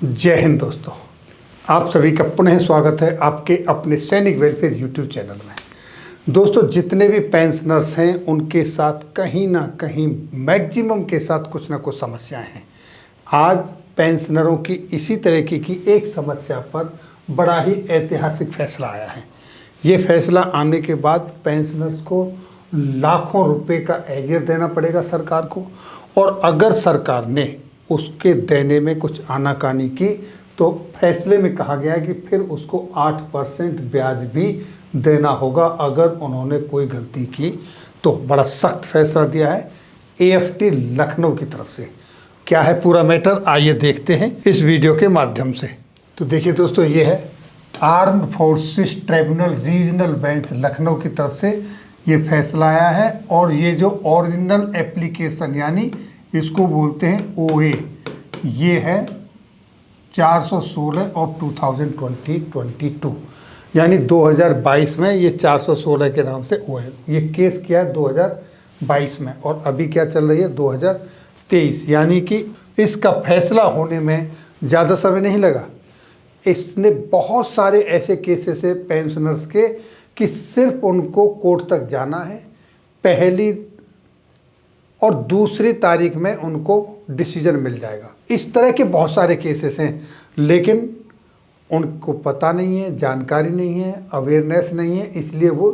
जय हिंद दोस्तों, आप सभी का पुनः स्वागत है आपके अपने सैनिक वेलफेयर यूट्यूब चैनल में। दोस्तों, जितने भी पेंशनर्स हैं उनके साथ कहीं ना कहीं मैक्सिमम के साथ कुछ ना कुछ समस्याएं हैं। आज पेंशनरों की इसी तरीके की एक समस्या पर बड़ा ही ऐतिहासिक फैसला आया है। ये फैसला आने के बाद पेंशनर्स को लाखों रुपए का एरियर देना पड़ेगा सरकार को, और अगर सरकार ने उसके देने में कुछ आनाकानी की तो फैसले में कहा गया कि फिर उसको 8% ब्याज भी देना होगा अगर उन्होंने कोई गलती की तो। बड़ा सख्त फैसला दिया है एएफटी लखनऊ की तरफ से। क्या है पूरा मैटर, आइए देखते हैं इस वीडियो के माध्यम से। तो देखिए दोस्तों, ये है armed forces tribunal regional bench Lucknow की तरफ से ये फैसला आया है। और ये जो ओरिजिनल एप्लीकेशन यानी इसको बोलते हैं ओए, ये है 416 ऑफ 2022 यानी 2022 में ये 416 के नाम से ओए ये केस किया है 2022 में, और अभी क्या चल रही है 2023, यानी कि इसका फैसला होने में ज़्यादा समय नहीं लगा। इसने बहुत सारे ऐसे केसेस है पेंशनर्स के कि सिर्फ उनको कोर्ट तक जाना है, पहली और दूसरी तारीख में उनको डिसीजन मिल जाएगा। इस तरह के बहुत सारे केसेस हैं, लेकिन उनको पता नहीं है, जानकारी नहीं है, अवेयरनेस नहीं है, इसलिए वो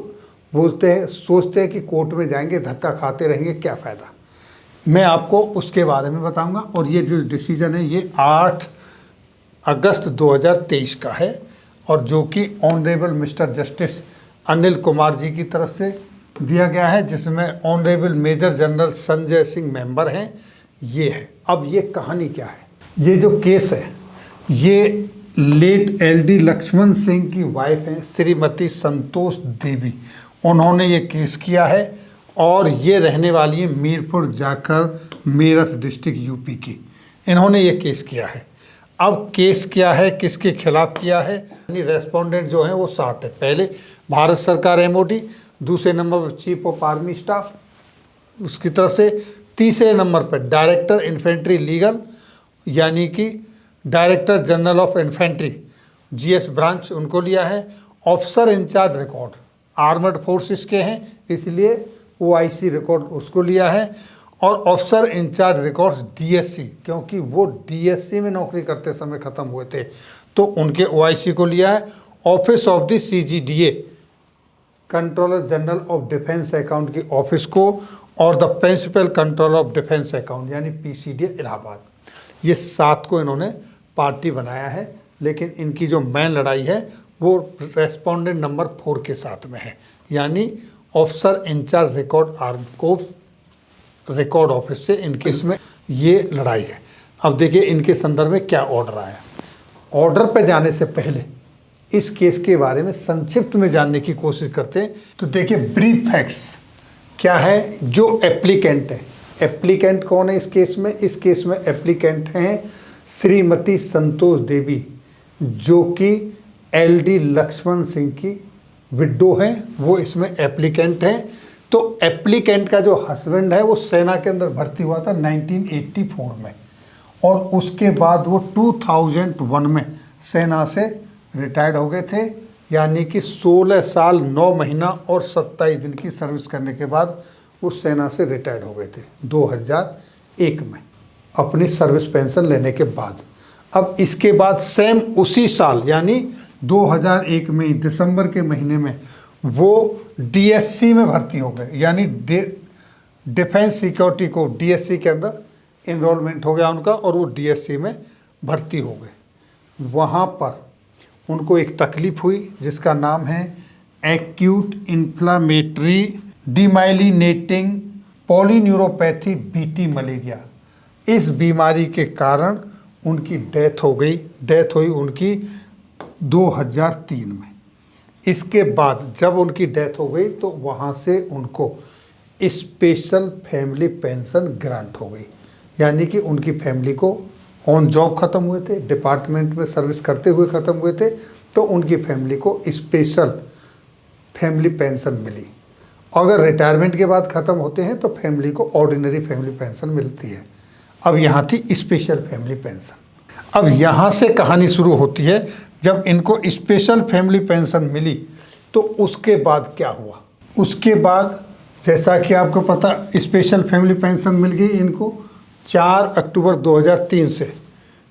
बोलते हैं, सोचते हैं कि कोर्ट में जाएंगे, धक्का खाते रहेंगे, क्या फ़ायदा। मैं आपको उसके बारे में बताऊंगा। और ये जो डिसीजन है ये 8 अगस्त 2023 का है, और जो कि honourable mister justice Anil Kumar ji की तरफ से दिया गया है, जिसमें honourable major general Sanjay Singh member हैं। ये है, अब ये कहानी क्या है। ये जो केस है ये लेट एलडी लक्ष्मण सिंह की वाइफ हैं श्रीमती संतोष देवी, उन्होंने ये केस किया है, और ये रहने वाली है मीरपुर जाकर मेरठ डिस्ट्रिक्ट यूपी की। इन्होंने ये केस किया है। अब केस क्या है, किसके खिलाफ किया है, यानी रेस्पोंडेंट जो हैं वो 7 है। पहले भारत सरकार एमओडी, दूसरे नंबर पर चीफ ऑफ आर्मी स्टाफ उसकी तरफ से, तीसरे नंबर पर डायरेक्टर इन्फेंट्री लीगल यानी कि director general of infantry GS branch उनको लिया है। Officer in charge record armoured forces के हैं, इसलिए ओआईसी रिकॉर्ड उसको लिया है। और ऑफिसर इंचार्ज रिकॉर्ड्स डीएससी, क्योंकि वो डीएससी में नौकरी करते समय ख़त्म हुए थे तो उनके ओआईसी को लिया है। Office of the CGDA controller general of defence account की ऑफिस को, और the principal controller of defence account यानी पीसीडीए इलाहाबाद, ये 7 को इन्होंने पार्टी बनाया है। लेकिन इनकी जो मेन लड़ाई है वो रेस्पोंडेंट नंबर 4 के साथ में है, यानी officer in charge record arm corps record office से इनके इसमें ये लड़ाई है। अब देखिए इनके संदर्भ में क्या ऑर्डर आया। ऑर्डर पर जाने से पहले इस केस के बारे में संक्षिप्त में जानने की कोशिश करते हैं। तो देखिए ब्रीफ फैक्ट्स क्या है। जो एप्लीकेंट है, एप्लीकेंट कौन है इस केस में? इस केस में एप्लीकेंट हैं श्रीमती संतोष देवी, जो कि एलडी लक्ष्मण सिंह की विडो हैं, वो इसमें एप्लीकेंट हैं। तो एप्लीकेंट का जो हस्बैंड है वो सेना के अंदर भर्ती हुआ था 1984 में, और उसके बाद वो 2001 में सेना से रिटायर्ड हो गए थे, यानी कि 16 साल 9 महीना और 27 दिन की सर्विस करने के बाद वो सेना से रिटायर्ड हो गए थे 2001 में अपनी सर्विस पेंशन लेने के बाद। अब इसके बाद सेम उसी साल यानी 2001 में दिसंबर के महीने में वो डीएससी में भर्ती हो गए, यानी डिफेंस सिक्योरिटी को डीएससी के अंदर इनरोलमेंट हो गया उनका, और वो डीएससी में भर्ती हो गए। वहाँ पर उनको एक तकलीफ़ हुई जिसका नाम है acute inflammatory demyelinating polyneuropathy BT malaria. इस बीमारी के कारण उनकी डेथ हो गई। डेथ हुई उनकी 2003 में। इसके बाद जब उनकी डेथ हो गई तो वहाँ से उनको स्पेशल फैमिली पेंशन ग्रांट हो गई, यानी कि उनकी फैमिली को ऑन जॉब ख़त्म हुए थे, डिपार्टमेंट में सर्विस करते हुए ख़त्म हुए थे, तो उनकी फैमिली को स्पेशल फैमिली पेंशन मिली। अगर रिटायरमेंट के बाद ख़त्म होते हैं तो फैमिली को ऑर्डिनरी फैमिली पेंशन मिलती है। अब यहाँ थी स्पेशल फैमिली पेंशन। अब यहाँ से कहानी शुरू होती है। जब इनको स्पेशल फैमिली पेंशन मिली तो उसके बाद क्या हुआ? उसके बाद जैसा कि आपको पता, स्पेशल फैमिली पेंशन मिल गई इनको 4 अक्टूबर 2003 से।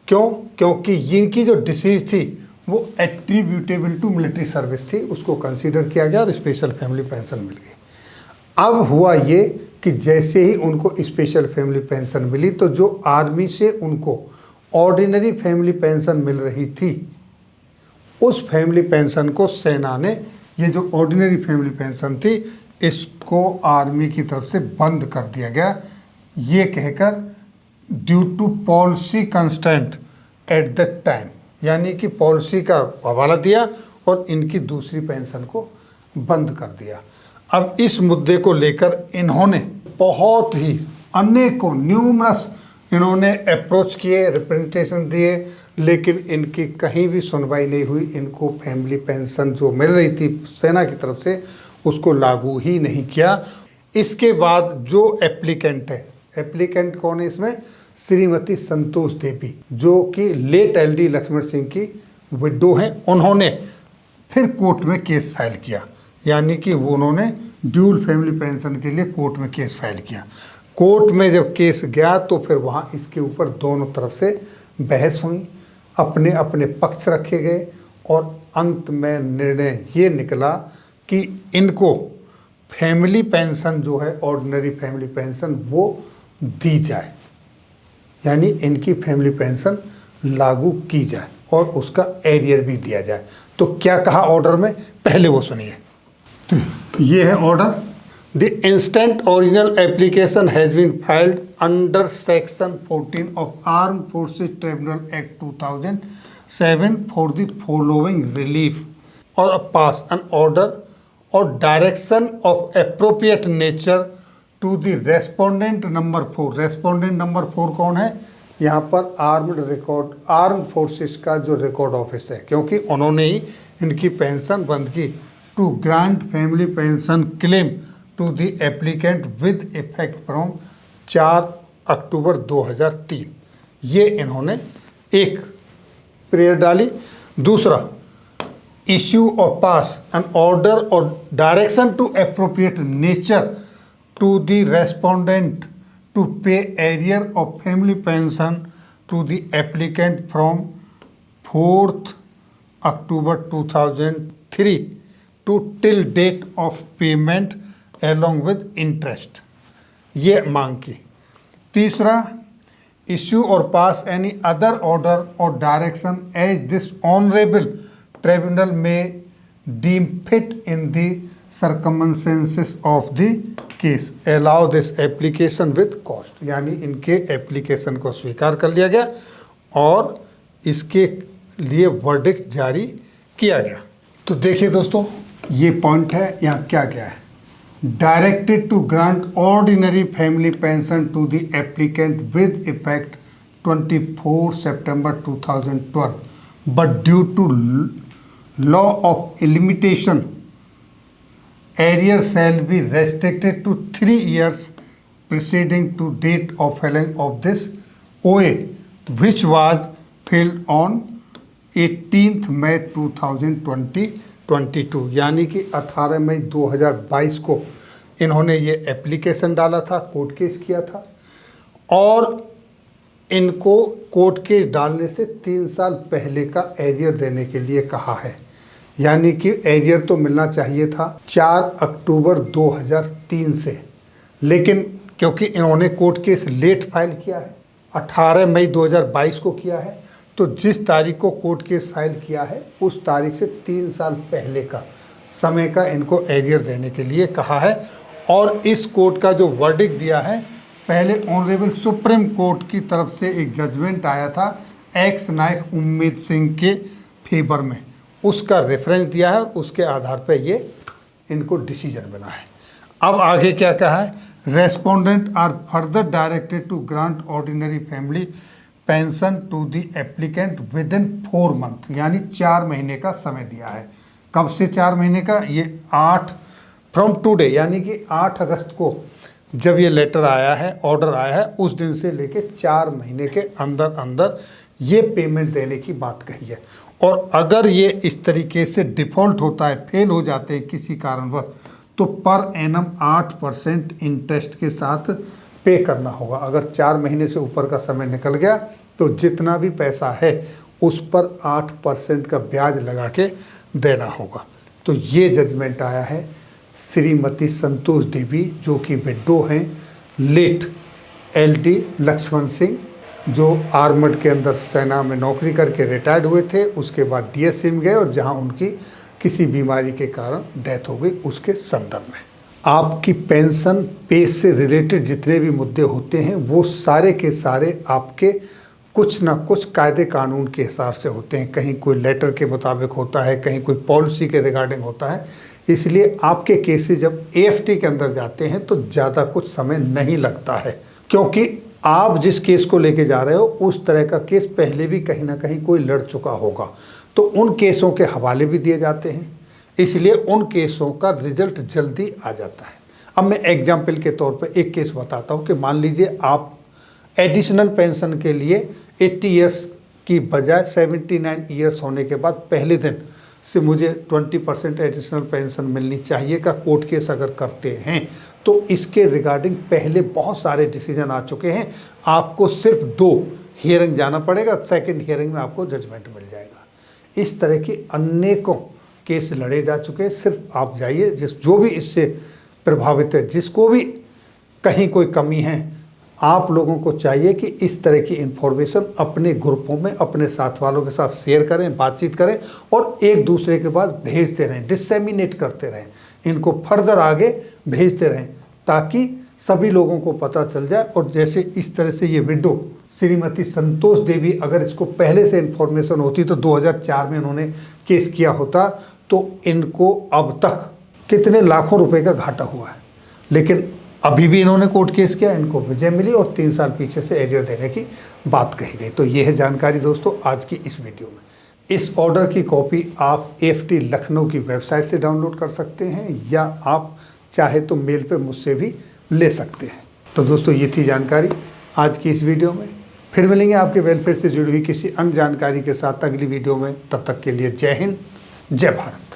क्यों? क्योंकि इनकी जो डिसीज थी वो एट्रीब्यूटेबल टू मिलिट्री सर्विस थी, उसको कंसीडर किया गया और स्पेशल फैमिली पेंशन मिल गई। अब हुआ ये कि जैसे ही उनको स्पेशल फैमिली पेंशन मिली तो जो आर्मी से उनको ऑर्डिनरी फैमिली पेंशन मिल रही थी, उस फैमिली पेंशन को सेना ने, ये जो ऑर्डिनरी फैमिली पेंशन थी, इसको आर्मी की तरफ से बंद कर दिया गया, ये कहकर due to policy constraint at the time, यानी कि पॉलिसी का हवाला दिया और इनकी दूसरी पेंशन को बंद कर दिया। अब इस मुद्दे को लेकर इन्होंने बहुत ही अनेकों न्यूमरस इन्होंने अप्रोच किए, रिप्रेजेंटेशन दिए, लेकिन इनकी कहीं भी सुनवाई नहीं हुई। इनको फैमिली पेंशन जो मिल रही थी सेना की तरफ से उसको लागू ही नहीं किया। इसके बाद जो एप्लीकेंट है, एप्लीकेंट कौन है इसमें? श्रीमती संतोष देवी, जो कि लेट एलडी लक्ष्मण सिंह की विडो हैं। उन्होंने फिर कोर्ट में केस फाइल किया, यानी कि वो उन्होंने ड्यूल फैमिली पेंशन के लिए कोर्ट में केस फाइल किया। कोर्ट में जब केस गया तो फिर वहाँ इसके ऊपर दोनों तरफ से बहस हुई, अपने अपने पक्ष रखे गए और अंत में निर्णय ये निकला कि इनको फैमिली पेंशन जो है, ऑर्डिनरी फैमिली पेंशन, वो दी जाए, यानी इनकी फैमिली पेंशन लागू की जाए और उसका एरियर भी दिया जाए। तो क्या कहा ऑर्डर में, पहले वो सुनिए। तो ये है order. The instant original application has been filed under section 14 of armed forces tribunal act 2007 for the following relief और पास एन ऑर्डर और direction of appropriate nature to the respondent number 4। Respondent number 4 कौन है? यहाँ पर arm forces का जो record office है, क्योंकि उन्होंने ही इनकी पेंशन बंद की। To grant family pension claim to the applicant with effect from 4 October 2003। ये इन्होंने एक प्रेयर डाली। दूसरा, इश्यू और पास एन ऑर्डर और direction to appropriate nature to the respondent to pay arrear of family pension to the applicant from 4th October 2003 to till date of payment along with interest, ये मांग की। तीसरा, issue or pass any other order or direction as this honorable tribunal may deem fit in the circumstances of the case allow this application with cost, यानी इनके application को स्वीकार कर लिया गया और इसके लिए वर्डिक्ट जारी किया गया। तो देखिए दोस्तों, ये पॉइंट है, यहाँ क्या क्या है। Directed to grant ordinary family pension to the applicant with effect 24 September 2012 but due to law of limitation arrear shall be restricted to 3 years preceding to date of filing of this OA, which was filed on 18th May 2022, यानी कि 18 मई 2022 को इन्होंने ये application डाला था, court case किया था और इनको कोर्ट केस डालने से 3 साल पहले का एरियर देने के लिए कहा है। यानी कि एरियर तो मिलना चाहिए था 4 अक्टूबर 2003 से, लेकिन क्योंकि इन्होंने कोर्ट केस लेट फाइल किया है, 18 मई 2022 को किया है, तो जिस तारीख को कोर्ट केस फाइल किया है उस तारीख से 3 साल पहले का समय का इनको एरियर देने के लिए कहा है। और इस कोर्ट का जो वर्डिक्ट दिया है, पहले ऑनरेबल सुप्रीम कोर्ट की तरफ से एक जजमेंट आया था एक्स नायक उम्मीद सिंह के फेवर में, उसका रेफरेंस दिया है और उसके आधार पर ये इनको डिसीजन मिला है। अब आगे क्या कहा है, respondent are further directed to grant ordinary family pension to the applicant within 4 month, यानी 4 महीने का समय दिया है। कब से 4 महीने का? ये 8 फ्रॉम टुडे, यानी कि 8 अगस्त को जब ये लेटर आया है, ऑर्डर आया है, उस दिन से लेके 4 महीने के अंदर अंदर ये पेमेंट देने की बात कही है। और अगर ये इस तरीके से डिफ़ॉल्ट होता है, फेल हो जाते हैं किसी कारणवश, तो पर एनम 8% इंटरेस्ट के साथ पे करना होगा। अगर 4 महीने से ऊपर का समय निकल गया तो जितना भी पैसा है उस पर 8% का ब्याज लगा के देना होगा। तो ये जजमेंट आया है श्रीमती संतोष देवी, जो कि विडो हैं लेट LD लक्ष्मण सिंह, जो आर्मड के अंदर सेना में नौकरी करके रिटायर्ड हुए थे। उसके बाद DSC में गए और जहां उनकी किसी बीमारी के कारण डेथ हो गई, उसके संदर्भ में आपकी पेंशन पे से रिलेटेड जितने भी मुद्दे होते हैं वो सारे के सारे आपके कुछ ना कुछ कायदे कानून के हिसाब से होते हैं। कहीं कोई लेटर के मुताबिक होता है, कहीं कोई पॉलिसी के रिगार्डिंग होता है। इसलिए आपके केसेस जब AFT के अंदर जाते हैं तो ज़्यादा कुछ समय नहीं लगता है, क्योंकि आप जिस केस को लेके जा रहे हो उस तरह का केस पहले भी कहीं ना कहीं कोई लड़ चुका होगा, तो उन केसों के हवाले भी दिए जाते हैं। इसलिए उन केसों का रिजल्ट जल्दी आ जाता है। अब मैं एग्जाम्पल के तौर पर एक केस बताता हूँ कि मान लीजिए आप एडिशनल पेंशन के लिए 80 ईयर्स की बजाय 79 ईयर्स होने के बाद पहले दिन से मुझे 20% एडिशनल पेंशन मिलनी चाहिए का कोर्ट केस अगर करते हैं, तो इसके रिगार्डिंग पहले बहुत सारे डिसीजन आ चुके हैं। आपको सिर्फ 2 हियरिंग जाना पड़ेगा, सेकंड हियरिंग में आपको जजमेंट मिल जाएगा। इस तरह की अनेकों केस लड़े जा चुके हैं। सिर्फ आप जाइए, जो भी इससे प्रभावित है, जिसको भी कहीं कोई कमी है, आप लोगों को चाहिए कि इस तरह की इन्फॉर्मेशन अपने ग्रुपों में अपने साथ वालों के साथ शेयर करें, बातचीत करें और एक दूसरे के पास भेजते रहें, डिसेमिनेट करते रहें, इनको फर्दर आगे भेजते रहें, ताकि सभी लोगों को पता चल जाए। और जैसे इस तरह से ये विडो श्रीमती संतोष देवी, अगर इसको पहले से इन्फॉर्मेशन होती तो 2004 में इन्होंने केस किया होता, तो इनको अब तक कितने लाखों रुपए का घाटा हुआ है। लेकिन अभी भी इन्होंने कोर्ट केस किया, इनको विजय मिली और 3 साल पीछे से एरियर देने की बात कही गई। तो ये है जानकारी दोस्तों आज की इस वीडियो में। इस ऑर्डर की कॉपी आप AFT लखनऊ की वेबसाइट से डाउनलोड कर सकते हैं, या आप चाहे तो मेल पे मुझसे भी ले सकते हैं। तो दोस्तों ये थी जानकारी आज की इस वीडियो में। फिर मिलेंगे आपके वेलफेयर से जुड़ी हुई किसी अन्य जानकारी के साथ अगली वीडियो में। तब तक के लिए जय हिंद, जय भारत।